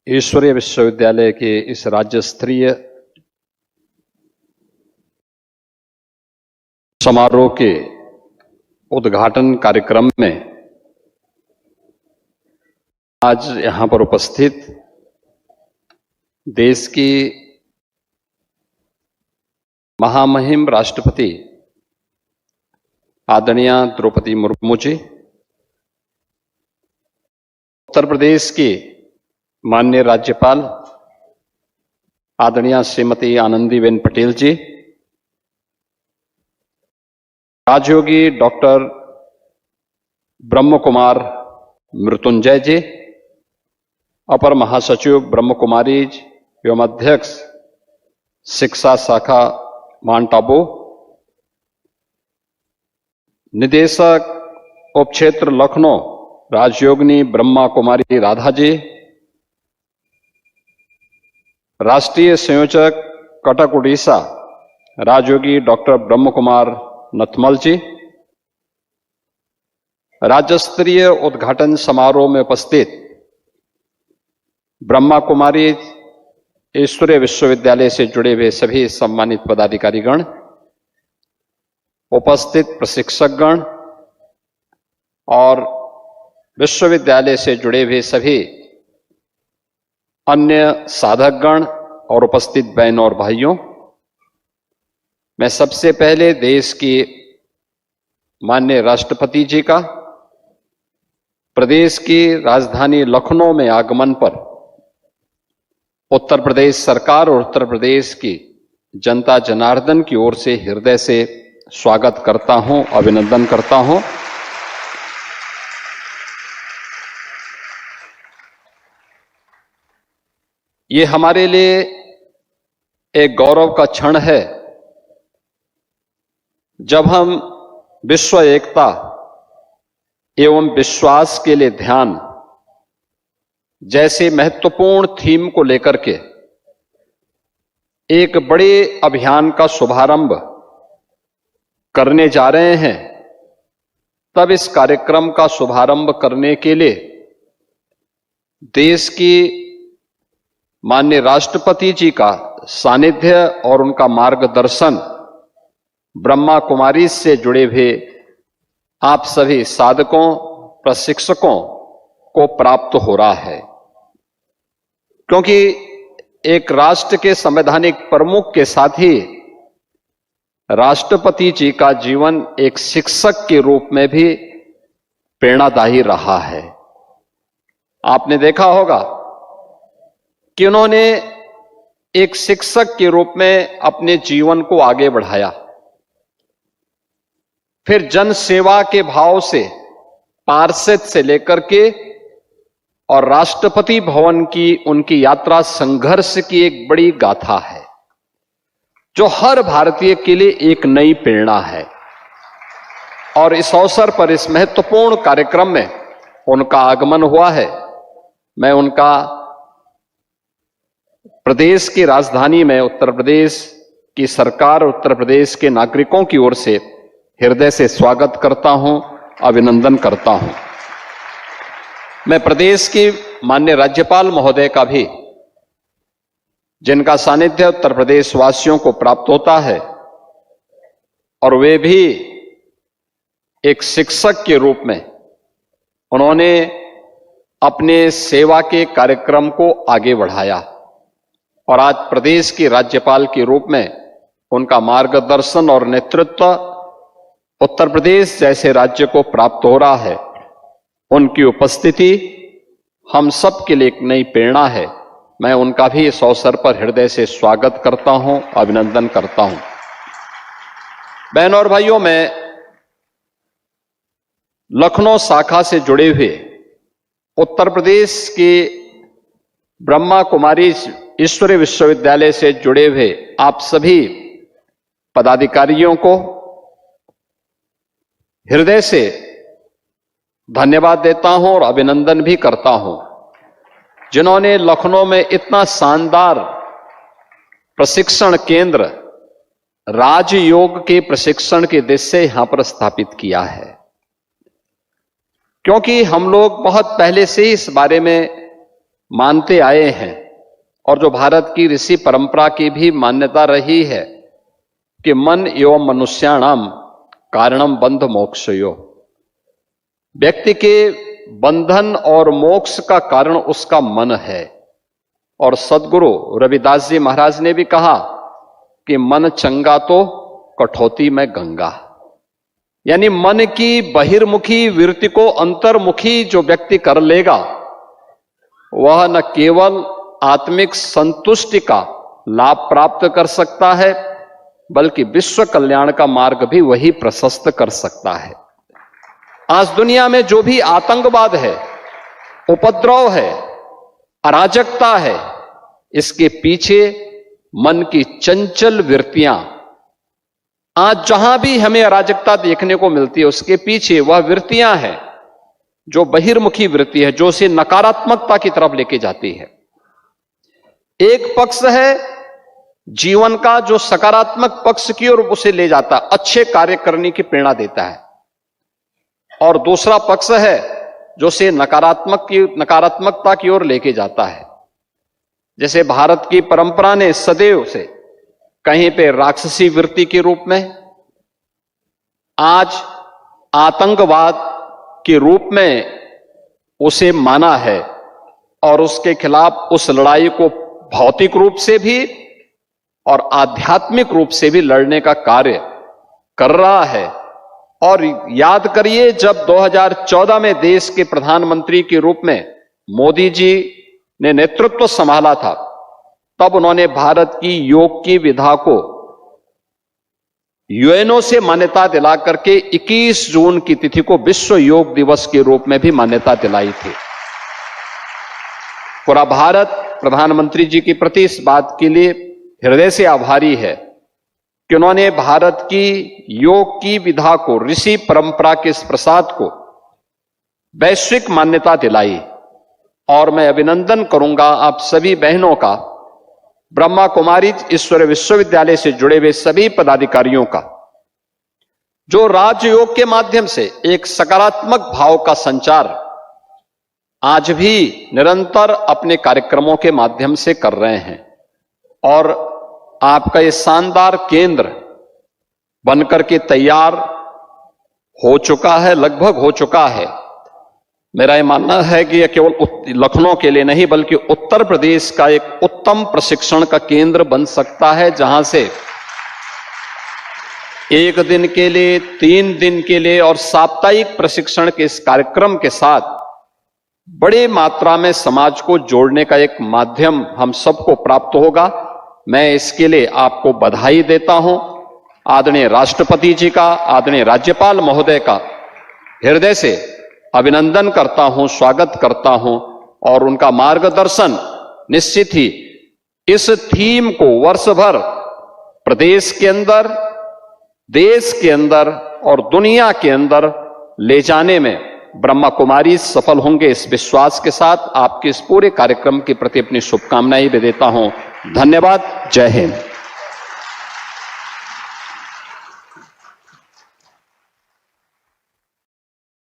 ईश्वरीय विश्वविद्यालय के इस राज्य स्तरीय समारोह के उद्घाटन कार्यक्रम में आज यहां पर उपस्थित देश की महामहिम राष्ट्रपति आदरणीय द्रौपदी मुर्मू जी, उत्तर प्रदेश की माननीय राज्यपाल आदरणीय श्रीमती आनंदीबेन पटेल जी, राजयोगी डॉक्टर ब्रह्म कुमार मृत्युंजय जी, अपर महासचिव ब्रह्म कुमारी एवं अध्यक्ष शिक्षा शाखा माउंट आबू, निदेशक उपक्षेत्र लखनऊ राजयोगिनी ब्रह्मा कुमारी राधा जी, राष्ट्रीय संयोजक कटक उड़ीसा राजयोगी डॉक्टर ब्रह्म कुमार नथमल जी, राज्य स्तरीय उद्घाटन समारोह में उपस्थित ब्रह्मा कुमारी ईश्वरीय विश्वविद्यालय से जुड़े हुए सभी सम्मानित पदाधिकारीगण, उपस्थित प्रशिक्षकगण और विश्वविद्यालय से जुड़े हुए सभी अन्य साधकगण और उपस्थित बहनों और भाइयों, मैं सबसे पहले देश की माननीय राष्ट्रपति जी का प्रदेश की राजधानी लखनऊ में आगमन पर उत्तर प्रदेश सरकार और उत्तर प्रदेश की जनता जनार्दन की ओर से हृदय से स्वागत करता हूं, अभिनंदन करता हूं। ये हमारे लिए एक गौरव का क्षण है जब हम विश्व एकता एवं विश्वास के लिए ध्यान जैसे महत्वपूर्ण थीम को लेकर के एक बड़े अभियान का शुभारंभ करने जा रहे हैं। तब इस कार्यक्रम का शुभारंभ करने के लिए देश की माननीय राष्ट्रपति जी का सानिध्य और उनका मार्गदर्शन ब्रह्मा कुमारी से जुड़े हुए आप सभी साधकों, प्रशिक्षकों को प्राप्त हो रहा है, क्योंकि एक राष्ट्र के संवैधानिक प्रमुख के साथ ही राष्ट्रपति जी का जीवन एक शिक्षक के रूप में भी प्रेरणादायी रहा है। आपने देखा होगा कि उन्होंने एक शिक्षक के रूप में अपने जीवन को आगे बढ़ाया, फिर जन सेवा के भाव से पार्षद से लेकर के और राष्ट्रपति भवन की उनकी यात्रा संघर्ष की एक बड़ी गाथा है जो हर भारतीय के लिए एक नई प्रेरणा है। और इस अवसर पर इस महत्वपूर्ण कार्यक्रम में उनका आगमन हुआ है। मैं उनका प्रदेश की राजधानी में उत्तर प्रदेश की सरकार, उत्तर प्रदेश के नागरिकों की ओर से हृदय से स्वागत करता हूं, अभिनंदन करता हूं। मैं प्रदेश की माननीय राज्यपाल महोदय का भी, जिनका सानिध्य उत्तर प्रदेश वासियों को प्राप्त होता है और वे भी एक शिक्षक के रूप में उन्होंने अपने सेवा के कार्यक्रम को आगे बढ़ाया और आज प्रदेश की राज्यपाल के रूप में उनका मार्गदर्शन और नेतृत्व उत्तर प्रदेश जैसे राज्य को प्राप्त हो रहा है। उनकी उपस्थिति हम सब के लिए एक नई प्रेरणा है। मैं उनका भी इस अवसर पर हृदय से स्वागत करता हूं, अभिनंदन करता हूं। बहनों और भाइयों, मैं लखनऊ शाखा से जुड़े हुए उत्तर प्रदेश के ब्रह्मा कुमारी ईश्वरीय विश्वविद्यालय से जुड़े हुए आप सभी पदाधिकारियों को हृदय से धन्यवाद देता हूं और अभिनंदन भी करता हूं, जिन्होंने लखनऊ में इतना शानदार प्रशिक्षण केंद्र राजयोग के प्रशिक्षण के दृश्य यहां पर स्थापित किया है। क्योंकि हम लोग बहुत पहले से ही इस बारे में मानते आए हैं और जो भारत की ऋषि परंपरा की भी मान्यता रही है कि मन एवं मनुष्याणाम कारणम बंध मोक्षयो, व्यक्ति के बंधन और मोक्ष का कारण उसका मन है। और सदगुरु रविदास जी महाराज ने भी कहा कि मन चंगा तो कठौती में गंगा, यानी मन की बहिर्मुखी वृत्ति को अंतर्मुखी जो व्यक्ति कर लेगा वह न केवल आत्मिक संतुष्टि का लाभ प्राप्त कर सकता है बल्कि विश्व कल्याण का मार्ग भी वही प्रशस्त कर सकता है। आज दुनिया में जो भी आतंकवाद है, उपद्रव है, अराजकता है, इसके पीछे मन की चंचल वृत्तियां, आज जहां भी हमें अराजकता देखने को मिलती है उसके पीछे वह वृत्तियां हैं जो बहिर्मुखी वृत्ति है, जो उसे नकारात्मकता की तरफ लेके जाती है। एक पक्ष है जीवन का जो सकारात्मक पक्ष की ओर उसे ले जाता है, अच्छे कार्य करने की प्रेरणा देता है, और दूसरा पक्ष है जो उसे नकारात्मकता की ओर लेके जाता है। जैसे भारत की परंपरा ने सदैव से कहीं पे राक्षसी वृत्ति के रूप में, आज आतंकवाद के रूप में उसे माना है और उसके खिलाफ उस लड़ाई को भौतिक रूप से भी और आध्यात्मिक रूप से भी लड़ने का कार्य कर रहा है। और याद करिए, जब 2014 में देश के प्रधानमंत्री के रूप में मोदी जी ने नेतृत्व संभाला था, तब उन्होंने भारत की योग की विधा को यूएनओ से मान्यता दिला करके 21 जून की तिथि को विश्व योग दिवस के रूप में भी मान्यता दिलाई थी। पूरा भारत प्रधानमंत्री जी के प्रति इस बात के लिए हृदय से आभारी है कि उन्होंने भारत की योग की विधा को, ऋषि परंपरा के इस प्रसाद को वैश्विक मान्यता दिलाई। और मैं अभिनंदन करूंगा आप सभी बहनों का, ब्रह्मा कुमारी ईश्वर विश्वविद्यालय से जुड़े हुए सभी पदाधिकारियों का, जो राजयोग के माध्यम से एक सकारात्मक भाव का संचार आज भी निरंतर अपने कार्यक्रमों के माध्यम से कर रहे हैं। और आपका ये शानदार केंद्र बनकर के तैयार हो चुका है, लगभग हो चुका है। मेरा ये मानना है कि यह केवल लखनऊ के लिए नहीं बल्कि उत्तर प्रदेश का एक उत्तम प्रशिक्षण का केंद्र बन सकता है, जहां से 1 दिन के लिए, 3 दिन के लिए और साप्ताहिक प्रशिक्षण के इस कार्यक्रम के साथ बड़ी मात्रा में समाज को जोड़ने का एक माध्यम हम सबको प्राप्त होगा। मैं इसके लिए आपको बधाई देता हूं। आदरणीय राष्ट्रपति जी का, आदरणीय राज्यपाल महोदय का हृदय से अभिनंदन करता हूं, स्वागत करता हूं, और उनका मार्गदर्शन निश्चित ही इस थीम को वर्ष भर प्रदेश के अंदर, देश के अंदर और दुनिया के अंदर ले जाने में ब्रह्मा कुमारी सफल होंगे। इस विश्वास के साथ आपके इस पूरे कार्यक्रम के प्रति अपनी शुभकामनाएं भी देता हूं। धन्यवाद। जय हिंद।